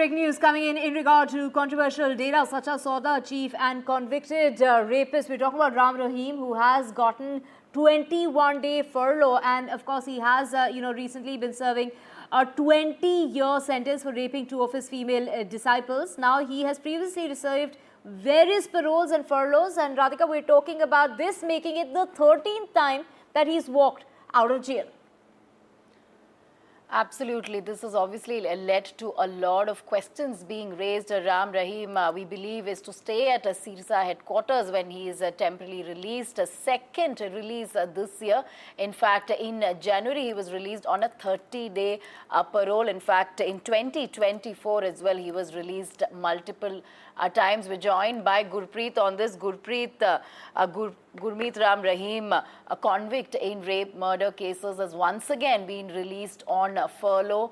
Breaking news coming in regard to controversial Dera Sacha Sauda chief and convicted rapist. We're talking about Ram Rahim, who has gotten 21-day furlough, and of course he has recently been serving a 20-year sentence for raping two of his female disciples. Now he has previously received various paroles and furloughs, and Radhika, we're talking about this making it the 13th time that he's walked out of jail. Absolutely. This has obviously led to a lot of questions being raised. Ram Rahim, we believe, is to stay at a Sirsa-headquarters when he is temporarily released. A second release this year. In fact, in January, he was released on a 30-day parole. In fact, in 2024 as well, he was released multiple times. We're joined by Gurpreet on this. Gurpreet, Gurmeet Ram Rahim, a convict in rape murder cases, has once again been released on furlough.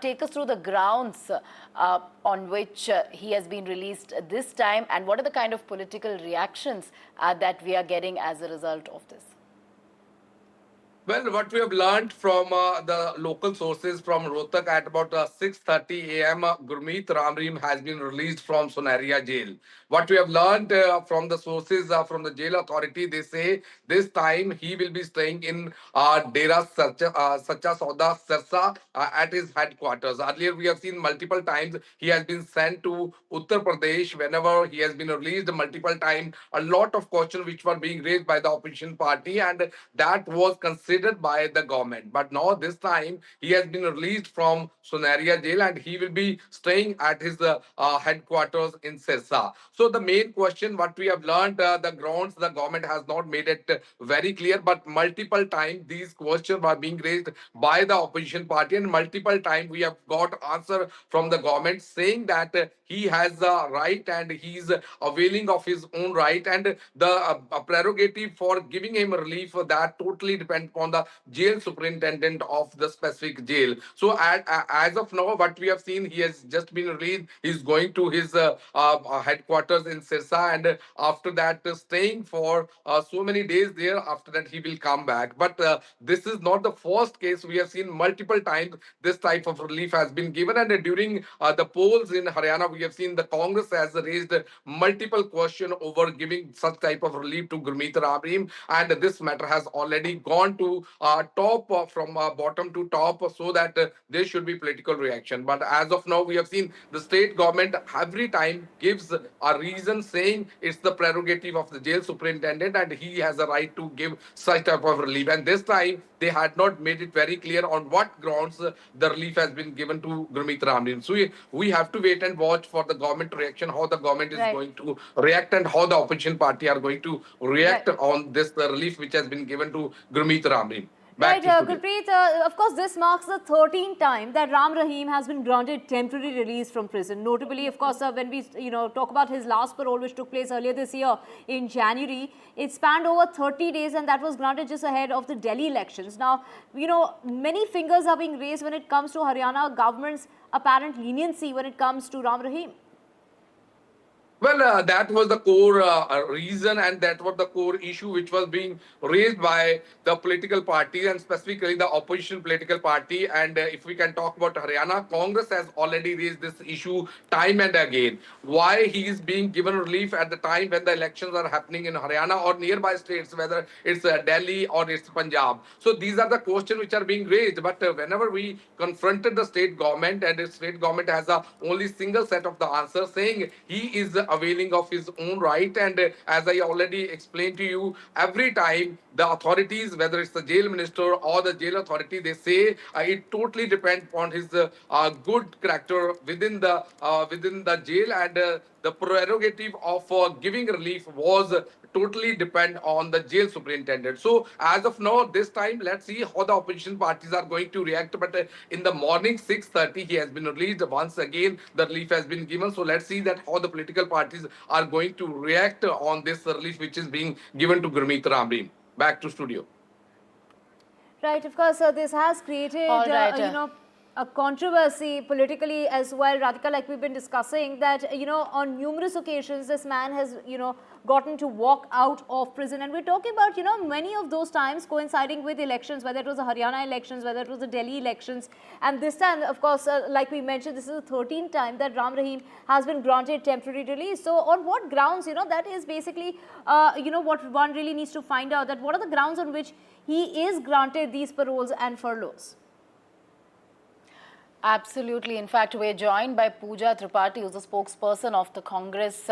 Take us through the grounds on which he has been released this time, and what are the kind of political reactions that we are getting as a result of this? Well, what we have learned from the local sources from Rohtak at about 6:30 a.m., Gurmeet Ram Rahim has been released from Sunaria jail. What we have learned from the sources from the jail authority, they say this time he will be staying in Dera Sacha Sauda Sirsa at his headquarters. Earlier, we have seen multiple times he has been sent to Uttar Pradesh whenever he has been released multiple times. A lot of questions which were being raised by the opposition party, and that was considered by the government. But now this time he has been released from Sunaria jail and he will be staying at his headquarters in Sirsa. So the main question what we have learned, the grounds, the government has not made it very clear, but multiple times these questions were being raised by the opposition party, and multiple times we have got answer from the government saying that he has a right and he is availing of his own right, and the prerogative for giving him relief that totally depends on the jail superintendent of the specific jail. So as of now, what we have seen, he has just been released. He's going to his headquarters in Sirsa, and after that staying for so many days there. After that he will come back. But this is not the first case. We have seen multiple times this type of relief has been given, and during the polls in Haryana, we have seen the Congress has raised multiple questions over giving such type of relief to Gurmeet Ram Rahim, and this matter has already gone to top from bottom to top, so that there should be political reaction. But as of now, we have seen the state government every time gives a reason saying it's the prerogative of the jail superintendent and he has a right to give such type of relief. And this time they had not made it very clear on what grounds the relief has been given to Gurmeet Ram Rahim. So we have to wait and watch for the government reaction, how the government is going to react and how the opposition party are going to react on this relief which has been given to Gurmeet Ram Rahim. Right, Gurpreet, of course, this marks the 13th time that Ram Rahim has been granted temporary release from prison. Notably, of course, when we talk about his last parole, which took place earlier this year in January, it spanned over 30 days, and that was granted just ahead of the Delhi elections. Now, many fingers are being raised when it comes to Haryana government's apparent leniency when it comes to Ram Rahim. Well, that was the core reason, and that was the core issue which was being raised by the political parties, and specifically the opposition political party. And if we can talk about Haryana, Congress has already raised this issue time and again. Why he is being given relief at the time when the elections are happening in Haryana or nearby states, whether it's Delhi or it's Punjab. So these are the questions which are being raised. But whenever we confronted the state government, and the state government has a only single set of the answers saying he is availing of his own right. And as I already explained to you, every time the authorities, whether it's the jail minister or the jail authority, they say it totally depends on his good character within the jail, and the prerogative of giving relief was totally depend on the jail superintendent. So as of now, this time, let's see how the opposition parties are going to react. But in the morning, 6:30, he has been released. Once again, the relief has been given. So let's see that how the political parties are going to react on this relief which is being given to Gurmeet Ram Rahim. Back to studio. Right, of course, this has created, a controversy politically as well, Radhika, like we've been discussing, that, on numerous occasions this man has, gotten to walk out of prison. And we're talking about, many of those times coinciding with elections, whether it was the Haryana elections, whether it was the Delhi elections. And this time, of course, like we mentioned, this is the 13th time that Ram Rahim has been granted temporary release. So on what grounds, that is basically, what one really needs to find out, that what are the grounds on which he is granted these paroles and furloughs? Absolutely. In fact, we're joined by Pooja Tripathi, who's the spokesperson of the Congress,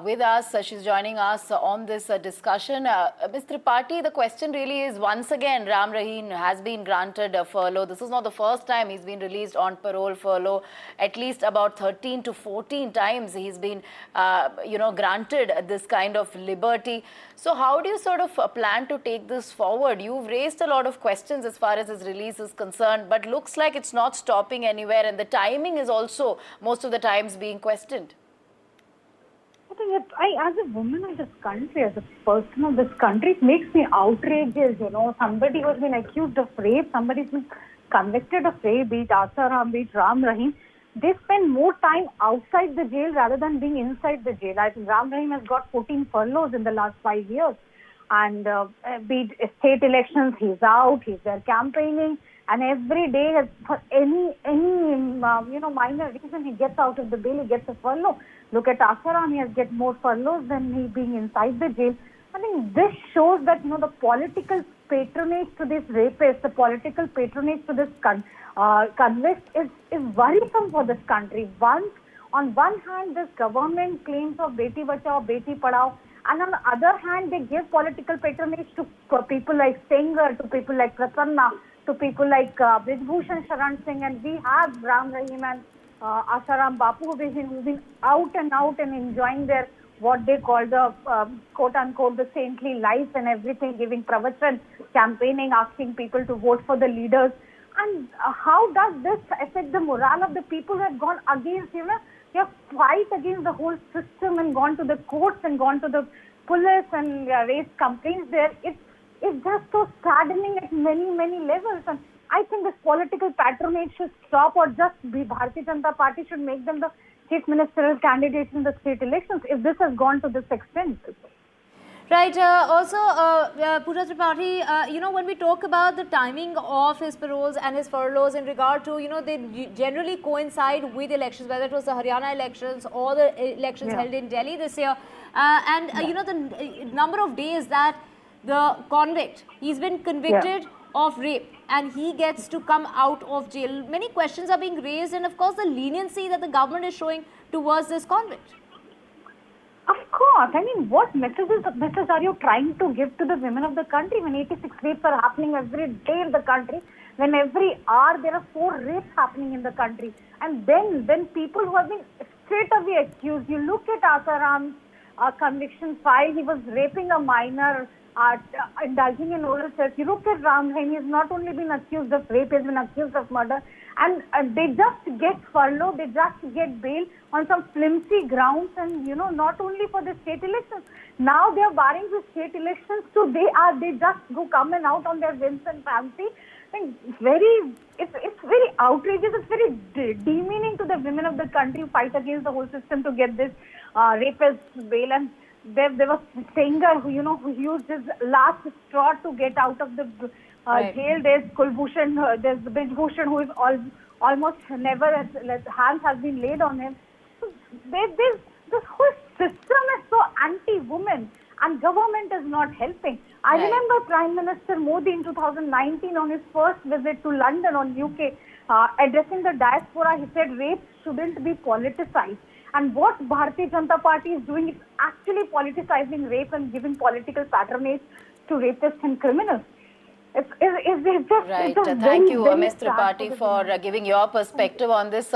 with us. She's joining us on this discussion. Ms. Tripathi, the question really is, once again, Ram Rahim has been granted a furlough. This is not the first time he's been released on parole furlough. At least about 13 to 14 times he's been, granted this kind of liberty. So how do you sort of plan to take this forward? You've raised a lot of questions as far as his release is concerned, but looks like it's not stopping anywhere, and the timing is also most of the times being questioned. I think as a woman of this country, as a person of this country, it makes me outrageous. Somebody who's been accused of rape, somebody's been convicted of rape, be it Asaram, be it Ram Rahim, they spend more time outside the jail rather than being inside the jail. I think Ram Rahim has got 14 furloughs in the last 5 years. And be it state elections, he's out, he's there campaigning. And every day, for any minor reason, he gets out of the bail, he gets a furlough. Look at Asaram, he has get more furloughs than he being inside the jail. I think this shows that, the political patronage to this rapist, the political patronage to this convict is worrisome for this country. On one hand, this government claims of Beti Bachao, Beti Padhao, and on the other hand, they give political patronage to people like Singer, to people like Prasanna, to people like Brijbhushan Sharan Singh, and we have Ram Rahim and Asaram Bapu who've been out and enjoying their what they call the quote-unquote the saintly life and everything, giving pravachan, campaigning, asking people to vote for the leaders. And how does this affect the morale of the people who have gone against, they have fight against the whole system and gone to the courts and gone to the police and raised complaints there. It's just so saddening at many levels. And I think this political patronage should stop, or just be Bharatiya Janata Party should make them the chief ministerial candidates in the state elections if this has gone to this extent. Right. Also, Pooja Tripathi, when we talk about the timing of his paroles and his furloughs in regard to, they generally coincide with elections, whether it was the Haryana elections or the elections held in Delhi this year. The number of days that the convict, he's been convicted of rape and he gets to come out of jail. Many questions are being raised, and of course the leniency that the government is showing towards this convict. Of course. I mean, what message are you trying to give to the women of the country when 86 rapes are happening every day in the country, when every hour there are 4 rapes happening in the country? And then people who have been straight away accused, you look at Asaram's conviction file, he was raping a minor, indulging in oral sex. You look at Ram Rahim, he has not only been accused of rape, he has been accused of murder. And they just get furlough, they just get bail on some flimsy grounds, and not only for the state elections. Now they are barring the state elections, so they just go come and out on their whims and fancy. I think it's very outrageous. It's very demeaning to the women of the country who fight against the whole system to get this rapist bail. And there was Singer who used his last straw to get out of the jail. There's Kulbhushan, there's Brijbhushan, who is almost never hands has been laid on him. So this whole system is so anti-woman, and government is not helping. I remember Prime Minister Modi in 2019 on his first visit to London on UK, addressing the diaspora, he said rape shouldn't be politicized. And what Bharatiya Janata Party is doing is actually politicizing rape and giving political patronage to rapists and criminals. Right. Thank you, Ms. Tripathi, for giving your perspective on this.